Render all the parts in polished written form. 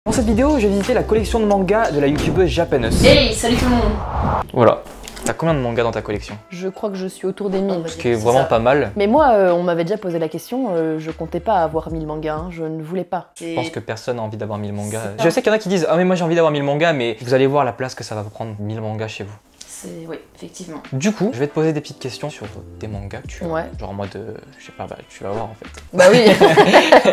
Dans cette vidéo, je vais visiter la collection de mangas de la youtubeuse Japaneuse. Hey, salut tout le monde. Voilà. T'as combien de mangas dans ta collection? Je crois que je suis autour des 1000. Ce qui est vraiment pas mal. Mais moi, on m'avait déjà posé la question, je comptais pas avoir 1000 mangas, hein, je ne voulais pas. Je pense que personne n'a envie d'avoir 1000 mangas. Je sais qu'il y en a qui disent « Ah mais moi j'ai envie d'avoir 1000 mangas », mais vous allez voir la place que ça va vous prendre 1000 mangas chez vous. Oui, effectivement. Du coup, je vais te poser des petites questions sur tes mangas que tu as. Ouais. Genre en mode, je sais pas, bah tu vas voir en fait. Bah oui.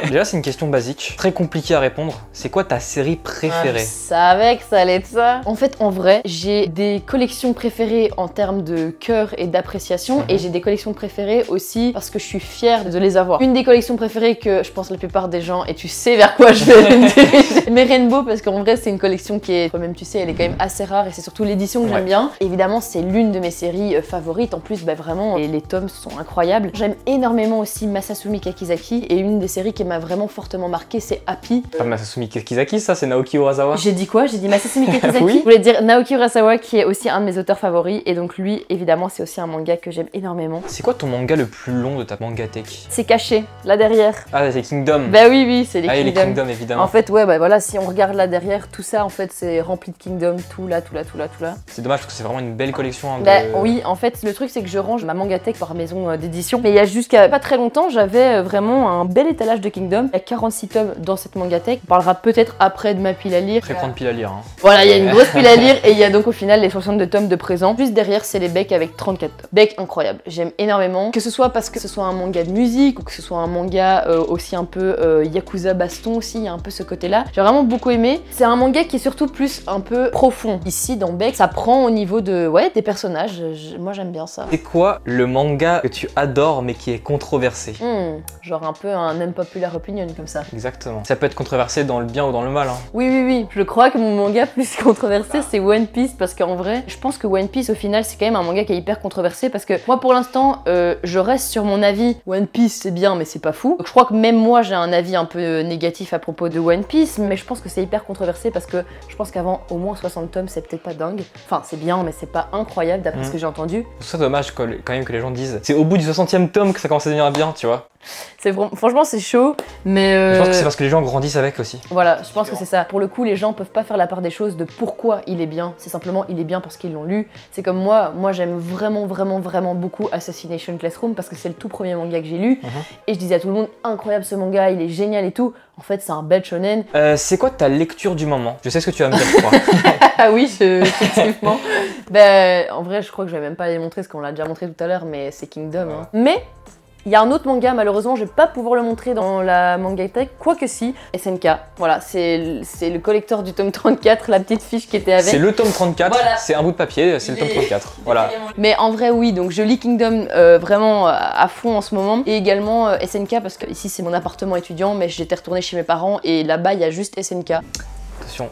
Déjà c'est une question basique, très compliquée à répondre. C'est quoi ta série préférée? Je savais que ça allait être ça. En fait, en vrai, j'ai des collections préférées en termes de cœur et d'appréciation, et j'ai des collections préférées aussi parce que je suis fière de les avoir. Une des collections préférées que je pense la plupart des gens, et tu sais vers quoi je vais me diriger, mais Rainbow, parce qu'en vrai c'est une collection qui est, toi-même tu sais, elle est quand même assez rare, et c'est surtout l'édition que j'aime bien. Évidemment, c'est l'une de mes séries favorites. En plus, bah vraiment, les tomes sont incroyables. J'aime énormément aussi Masasumi Kakizaki, et une des séries qui m'a vraiment fortement marqué, c'est Happy. Pas Masasumi Kakizaki, ça, c'est Naoki Urasawa. J'ai dit quoi? J'ai dit Masasumi Kakizaki. Oui. Je voulais dire Naoki Urasawa, qui est aussi un de mes auteurs favoris, et donc lui, évidemment, c'est aussi un manga que j'aime énormément. C'est quoi ton manga le plus long de ta mangathèque? C'est caché, là derrière. Ah, c'est Kingdom. Bah oui, c'est les Kingdom. Les Kingdom, évidemment. En fait, ouais, bah voilà, si on regarde là derrière, tout ça, en fait, c'est rempli de Kingdom, tout là. C'est dommage parce que c'est vraiment une belle collection. Hein, Bah oui, en fait, le truc c'est que je range ma mangathèque par maison d'édition. Mais il y a jusqu'à pas très longtemps, j'avais vraiment un bel étalage de Kingdom. Il y a 46 tomes dans cette mangathèque. On parlera peut-être après de ma pile à lire. Très grande pile à lire. Hein. Voilà, il y a une grosse pile à lire, et il y a donc au final les 62 tomes de présent. Juste derrière, c'est les becs avec 34 tomes. Becs incroyable, j'aime énormément. Que ce soit parce que ce soit un manga de musique, ou que ce soit un manga aussi un peu Yakuza baston aussi, il y a un peu ce côté-là. J'ai vraiment beaucoup aimé. C'est un manga qui est surtout plus un peu profond. Ici, dans Beck, ça prend au niveau de, ouais, des personnages. Moi, j'aime bien ça. C'est quoi le manga que tu adores mais qui est controversé? Genre un peu un unpopular opinion comme ça. Exactement. Ça peut être controversé dans le bien ou dans le mal. Hein. Oui. Je crois que mon manga plus controversé, c'est One Piece, parce qu'en vrai, je pense que One Piece, au final, c'est quand même un manga qui est hyper controversé, parce que moi, pour l'instant, je reste sur mon avis. One Piece, c'est bien, mais c'est pas fou. Donc, je crois que même moi, j'ai un avis un peu négatif à propos de One Piece, mais je pense que c'est hyper controversé parce que je pense qu'avant au moins 60 tomes, c'est peut-être pas dingue. Enfin, c'est bien, mais c'est pas incroyable d'après ce que j'ai entendu. C'est dommage quand même que les gens disent c'est au bout du 60e tome que ça commence à devenir bien, tu vois. Franchement, c'est chaud, mais je pense que c'est parce que les gens grandissent avec aussi. Voilà, je pense que c'est ça. Pour le coup, les gens peuvent pas faire la part des choses de pourquoi il est bien. C'est simplement il est bien parce qu'ils l'ont lu. C'est comme moi j'aime vraiment beaucoup Assassination Classroom parce que c'est le tout premier manga que j'ai lu. Et je disais à tout le monde, incroyable ce manga, il est génial et tout. En fait, c'est un bel shonen. C'est quoi ta lecture du moment? Je sais ce que tu vas me dire, je crois. Ah oui, effectivement. Ben, en vrai, je crois que je vais même pas les montrer parce qu'on l'a déjà montré tout à l'heure, mais c'est Kingdom. Hein. Mais il y a un autre manga, malheureusement, je vais pas pouvoir le montrer dans la mangathèque, quoique si, SNK. Voilà, c'est le collecteur du tome 34, la petite fiche qui était avec. C'est le tome 34, voilà. C'est un bout de papier, c'est le tome 34. Voilà. Mais en vrai, oui, donc je lis Kingdom vraiment à fond en ce moment. Et également SNK, parce que ici c'est mon appartement étudiant, mais j'étais retournée chez mes parents et là-bas il y a juste SNK. Attention.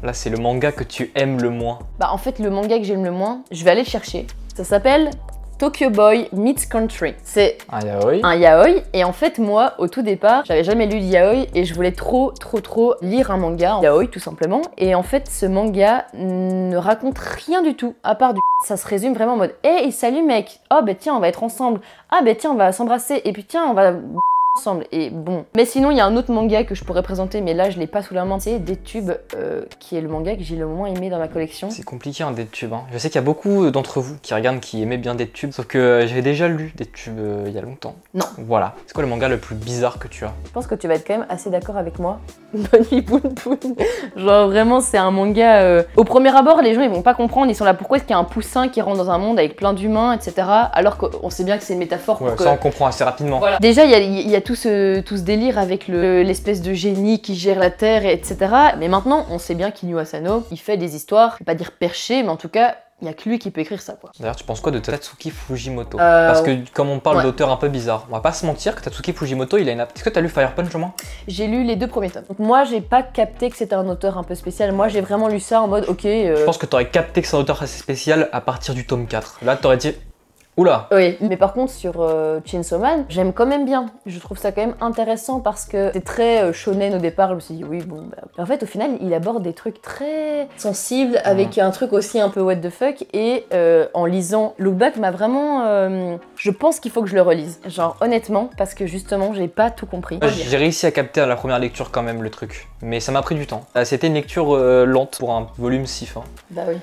Là, c'est le manga que tu aimes le moins. Bah, en fait, le manga que j'aime le moins, je vais aller le chercher. Ça s'appelle Tokyo Boy Meets Country. C'est un yaoi, et en fait moi au tout départ j'avais jamais lu de yaoi et je voulais trop lire un manga en yaoi tout simplement, et en fait ce manga ne raconte rien du tout à part du ça se résume vraiment en mode hey salut mec, oh bah tiens on va être ensemble, ah bah tiens on va s'embrasser, et puis tiens on va ensemble, et bon. Mais sinon il y a un autre manga que je pourrais présenter, mais là je l'ai pas sous la main, c'est Death Tube qui est le manga que j'ai le moins aimé dans ma collection. C'est compliqué un Death Tube, hein. Je sais qu'il y a beaucoup d'entre vous qui regardent qui aimaient bien Death Tube, sauf que j'avais déjà lu Death Tube il y a longtemps. Non. Voilà. C'est quoi le manga le plus bizarre que tu as? Je pense que tu vas être quand même assez d'accord avec moi. Bonne nuit Poun Poun. Genre vraiment c'est un manga au premier abord les gens ils vont pas comprendre, ils sont là pourquoi est-ce qu'il y a un poussin qui rentre dans un monde avec plein d'humains etc, alors qu'on sait bien que c'est une métaphore pour que... Ça on comprend assez rapidement. Voilà. Déjà il y a tout ce délire avec l'espèce de génie qui gère la terre etc, mais maintenant on sait bien qu'Inu Asano il fait des histoires, je vais pas dire perchées, mais en tout cas il y a que lui qui peut écrire ça quoi. D'ailleurs tu penses quoi de Tatsuki Fujimoto? Parce que comme on parle d'auteurs un peu bizarres, on va pas se mentir que Tatsuki Fujimoto il a une... Est-ce que t'as lu Fire Punch au moins? J'ai lu les 2 premiers tomes. Donc moi j'ai pas capté que c'était un auteur un peu spécial, moi j'ai vraiment lu ça en mode ok... Je pense que t'aurais capté que c'est un auteur assez spécial à partir du tome 4. Là t'aurais dit Oula. Oui, mais par contre sur Chainsaw Man, j'aime quand même bien. Je trouve ça quand même intéressant parce que c'est très shonen au départ. Je me suis dit oui bon bah... En fait au final il aborde des trucs très sensibles avec un truc aussi un peu what the fuck et en lisant Look Back m'a vraiment... je pense qu'il faut que je le relise. Genre honnêtement parce que justement j'ai pas tout compris. J'ai réussi à capter à la première lecture quand même le truc. Mais ça m'a pris du temps. C'était une lecture lente pour un volume si fin. Bah oui.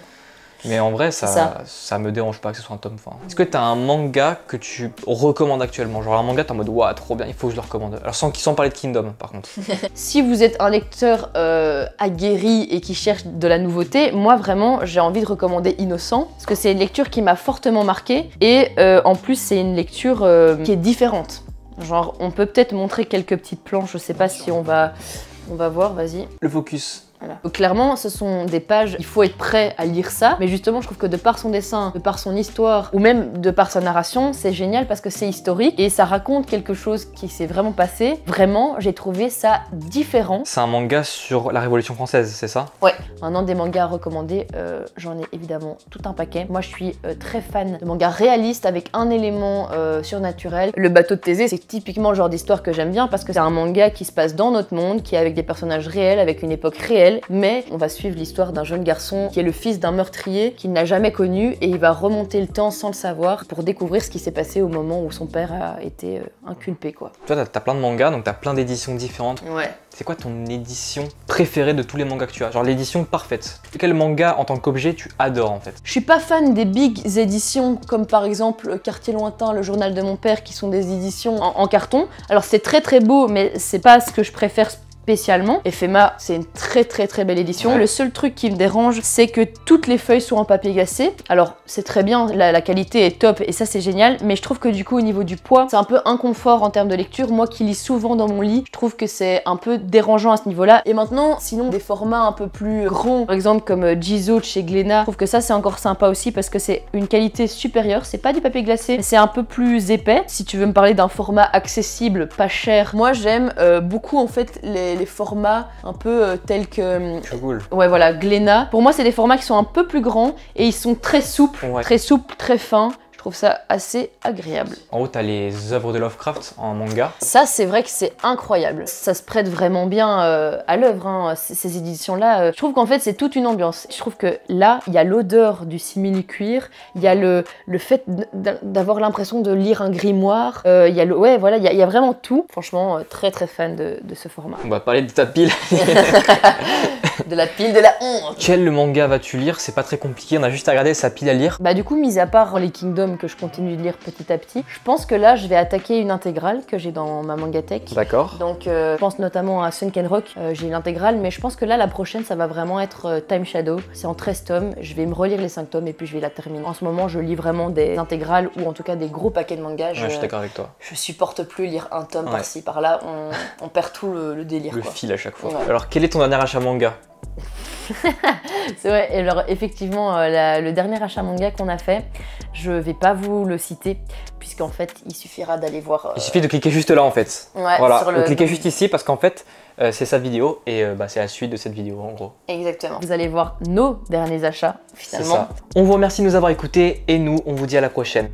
Mais en vrai, ça me dérange pas que ce soit un tome fin. Est-ce que t'as un manga que tu recommandes actuellement? Genre un manga, t'es en mode waouh, trop bien, il faut que je le recommande. Alors sans parler de Kingdom par contre. Si vous êtes un lecteur aguerri et qui cherche de la nouveauté, moi vraiment j'ai envie de recommander Innocent parce que c'est une lecture qui m'a fortement marquée et en plus c'est une lecture qui est différente. Genre on peut peut-être montrer quelques petites planches, je sais pas si on va voir, vas-y. Le focus. Voilà. Donc, clairement, ce sont des pages, il faut être prêt à lire ça, mais justement, je trouve que de par son dessin, de par son histoire, ou même de par sa narration, c'est génial parce que c'est historique et ça raconte quelque chose qui s'est vraiment passé. Vraiment, j'ai trouvé ça différent. C'est un manga sur la Révolution française, c'est ça? Ouais. Maintenant, des mangas à recommander, j'en ai évidemment tout un paquet. Moi, je suis très fan de mangas réalistes avec un élément surnaturel. Le bateau de Thésée, c'est typiquement le genre d'histoire que j'aime bien parce que c'est un manga qui se passe dans notre monde, qui est avec des personnages réels, avec une époque réelle. Mais on va suivre l'histoire d'un jeune garçon qui est le fils d'un meurtrier qu'il n'a jamais connu et il va remonter le temps sans le savoir pour découvrir ce qui s'est passé au moment où son père a été inculpé quoi. Toi t'as plein de mangas donc t'as plein d'éditions différentes. Ouais. C'est quoi ton édition préférée de tous les mangas que tu as? Genre l'édition parfaite. Quel manga en tant qu'objet tu adores en fait? Je suis pas fan des big éditions comme par exemple Quartier Lointain, Le Journal de mon père qui sont des éditions en carton. Alors c'est très beau mais c'est pas ce que je préfère spécialement. Ephema, c'est une très belle édition. Ouais. Le seul truc qui me dérange, c'est que toutes les feuilles sont en papier glacé. Alors, c'est très bien, la qualité est top et ça, c'est génial, mais je trouve que du coup, au niveau du poids, c'est un peu inconfort en termes de lecture. Moi qui lis souvent dans mon lit, je trouve que c'est un peu dérangeant à ce niveau-là. Et maintenant, sinon, des formats un peu plus grands, par exemple comme Jizo de chez Glénat, je trouve que ça, c'est encore sympa aussi parce que c'est une qualité supérieure. C'est pas du papier glacé, mais c'est un peu plus épais. Si tu veux me parler d'un format accessible, pas cher, moi, j'aime beaucoup en fait les formats un peu tels que... Cool. Ouais voilà, Glénat. Pour moi c'est des formats qui sont un peu plus grands et ils sont très souples, très fins. Je trouve ça assez agréable. En haut, t'as les œuvres de Lovecraft en manga. Ça, c'est vrai que c'est incroyable. Ça se prête vraiment bien à l'œuvre, hein, ces éditions-là. Je trouve qu'en fait, c'est toute une ambiance. Je trouve que là, il y a l'odeur du simili-cuir, il y a le fait d'avoir l'impression de lire un grimoire. Il y a ouais, voilà, il y a vraiment tout. Franchement, très fan de ce format. On va parler de ta pile. De la pile de la honte. Quel manga vas-tu lire? C'est pas très compliqué, on a juste à regarder sa pile à lire. Bah du coup, mis à part les Kingdom que je continue de lire petit à petit, je pense que là, je vais attaquer une intégrale que j'ai dans ma mangathèque. D'accord. Donc, je pense notamment à Sunken Rock, j'ai l'intégrale, mais je pense que là, la prochaine, ça va vraiment être Time Shadow. C'est en 13 tomes, je vais me relire les 5 tomes et puis je vais la terminer. En ce moment, je lis vraiment des intégrales ou en tout cas des gros paquets de mangas. Ouais, je suis d'accord avec toi. Je supporte plus lire un tome par-ci, par-là, on perd tout le délire. Le fil à chaque fois. Ouais. Alors, quel est ton dernier achat manga? C'est vrai, et alors effectivement, le dernier achat manga qu'on a fait, je vais pas vous le citer, puisqu'en fait, il suffira d'aller voir... Il suffit de cliquer juste là en fait. Ouais, voilà, sur cliquez juste ici parce qu'en fait, c'est sa vidéo et c'est la suite de cette vidéo en gros. Exactement. Vous allez voir nos derniers achats finalement. C'est ça. On vous remercie de nous avoir écoutés et nous, on vous dit à la prochaine.